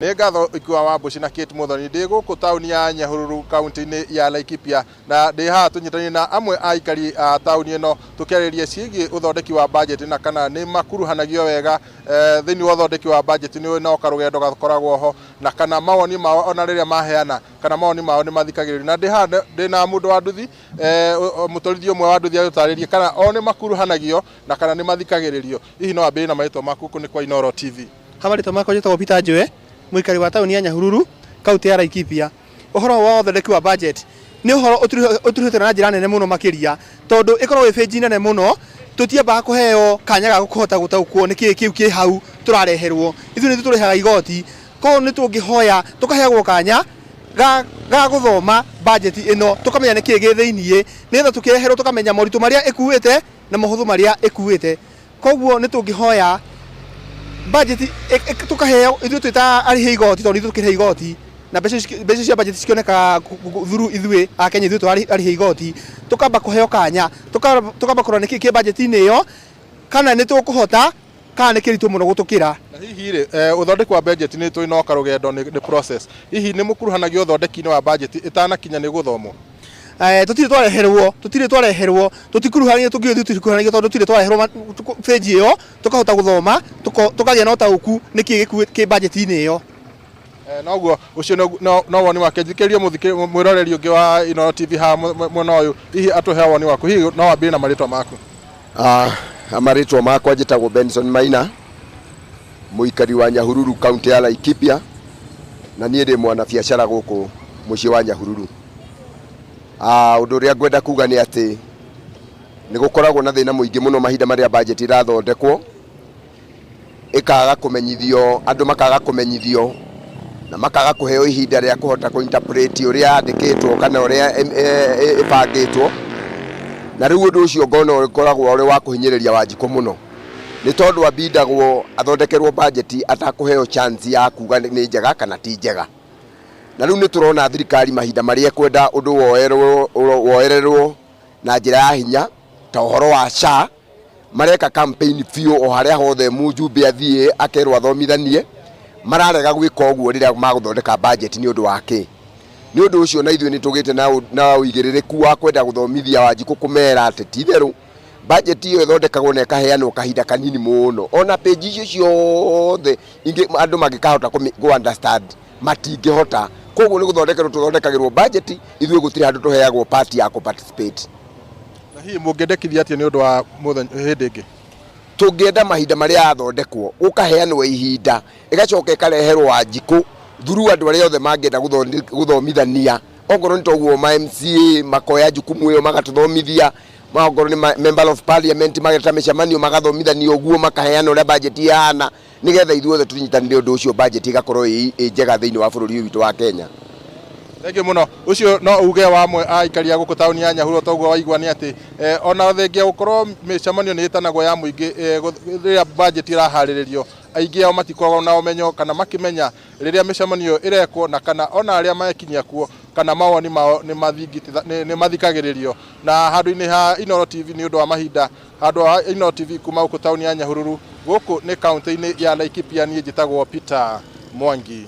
Nĩ ngatho ikuwa Wambuchi na Kate Muthoni ndi guku tauni ya Nyahururu kaunti-ini ya Laikipia na ndi haha tunyitani na amwe a aikari a tauni ino tukiarĩrĩria ciĩgiĩ uthondeki wa budget na kana nĩ makuruhanagio wega thĩinĩ wa uthondeki wa budget nĩ noka rũgendo gakoragwo ho na kana mawoni mao ona rĩrĩa maheana kana mawoni mao nĩ mathikagĩrĩrio na ndi haha ndi na mũndũ wa nduthi mũtwarithia ũmwe wa nduthi agũtarĩria kana o nĩ makuruhanagio na kana nĩ mathikagĩrĩrio. Hihi no ambĩrĩrie na marĩtwa maku nĩ kwa Inooro TV. Marĩtwa makwa njĩtagwo Peter Njũĩ, mũikari wa tauni ya Nyahururu kaunti ya Laikipia. Ũhoro wa ũthondeki wa budget nĩ ũhoro ũturuhĩte na njĩra nene mũno makĩria tondũ ĩkoragwo ĩ page nene mũno, tũtiambaga kũheo kanya ga kũhota gũtaũkwo nĩ kĩĩ kĩ hau tũrareherwo. Ithuĩ nĩ tũrĩhaga igoti, koguo nĩ tũngĩhoya tũkaheagwo kanya ga gũthoma budget ĩno tũkamenya nĩ kĩĩ gĩ thĩiniĩ, nĩgetha tũkĩreherwo tũkamenya moritũ marĩa ĩkuĩte na mahũthũ marĩa ĩkuĩte. Koguo nĩ tũngĩhoya budget tukaheo ithuĩ twĩta arĩhi igoti tondũ ithuĩ tũkĩrĩha igoti na mbeca cia budget cikioneka through ithuĩ a Kenya ithuĩ twarĩhi igoti, tukamba kũheo kanya tukamba kũrora nĩ kĩĩ budget-inĩ ĩyo kana nĩ tũkũhota kana nĩ kĩritũ mũno gũtũkĩra. Na hihi rĩ uthondeki wa budget nĩ twĩnoka rũgendo nĩ process, hihi nĩ mũkuruhanagio uthondeki-inĩ wa budget ĩtanakinya nĩ gũthomwo? Tutire twareherwo tutikuruhanio tũngĩthii tondũ tutire twareherwo page ĩyo tukahota gũthoma tukagĩa na ũtaũku nĩ kĩ budget-inĩ ĩyo. Noguo ucio no woni wake. Njikĩrie mwĩroreri ũngĩ wa Inooro TV ha mwena ũyũ, hihi atũhe woni waku, hihi no wambĩrĩrie na marĩtwa maku. Marĩtwa makwa njĩtagwo Benson Maina, mũikari wa Nyahururu kaunti ya Laikipia, na niĩ ndĩ mwana biacara gũkũ mũciĩ wa Nyahururu. Ũndũ ũrĩa ngwenda kuga nĩ atĩ nĩ gũkoragwo na thĩna mũingĩ mũno mahinda marĩa budget irathondekwo, ĩkaga kũmenyithio, andũ makaga kũmenyithio na makaga kũheo ihinda rĩa kũhota kũ-interpret ũrĩa yandĩkĩtwo kana ũrĩa ĩbangĩtwo, na rĩu ũndũ ũcio ngona ũkoragwo ũrĩ wa kũhinyĩrĩria Wanjikũ mũno, nĩ tondũ ambindagwo athondekerwo budget atakũheo chance ya kuga nĩ njega kana ti njega. Na rĩu nĩ tũrona thirikari mahinda marĩa kwenda ũndũ woererwo na njĩra ya hinya ta ũhoro wa SHA, mareka campaign biũ o harĩa hothe mũjumbe athiĩ akerwo athomithanie, mararega gwĩka ũguo rĩrĩa magũthondeka budget nĩ ũndũ wake. Nĩ ũndũ ũcio na ithuĩ nĩ tũgĩte na ũigĩrĩrĩku wa kwenda gũthomithia Wanjikũ kũmera atĩ ti therũ budget ĩyo ĩthondekagwo na ĩkaheanwo kahinda kanini mũno, ona page icio ciothe andũ mangĩkahota kũ understand matingĩhota. Koguo nĩ gũthondekerwo tũthondekagĩrwo budget, ithuĩ gũtirĩ handũ tũheagwo part ya participate. Na hihi mũngĩendekithia atĩa nĩ ũndũ wa hĩndĩ ĩngĩ? Tũngĩenda mahinda marĩa yathondekwo ũkaheanwo ihinda ĩgacoka ĩkareherwo Wanjikũ through andũ arĩa othe mangĩenda gũthomithania, okorwo nĩ toguo ma MCA makoya jukumu ĩyo magatũthomithia, okorwo nĩ member of parliament mageta mĩcemanio magathomithania ũguo, makaheana ũrĩa budget ihana, nĩgetha ithuĩ othe tũnyitanĩre ũndũ ũcio budget ĩgakorwo ĩ njega thĩinĩ wa bũrũri witũ wa Kenya. Thengiũ mũno. Ũcio no uge wa amwe a aikari a gũkũ tauni ya Nyahururu toguo waigua nĩ atĩ ona thengia gũkorwo mĩcemanio nĩ ĩtanagwo ya mũingĩ rĩrĩa budget ĩraharĩrĩrio, aingĩ ao matikoragwo na ũmenyo kana makĩmenya rĩrĩa mĩcemanio ĩrekwo na kana ona arĩa makinyia kuo kana mawoni mao nĩ mathikagĩrĩrio. Na handũ-inĩ ha Inooro TV nĩ ũndũ wa mahinda, handũ wa Inooro TV kuma gũkũ tauni ya Nyahururu gũkũ nĩ kaunti-inĩ ya Laikipia, niĩ njĩtagwo Peter Mwangi.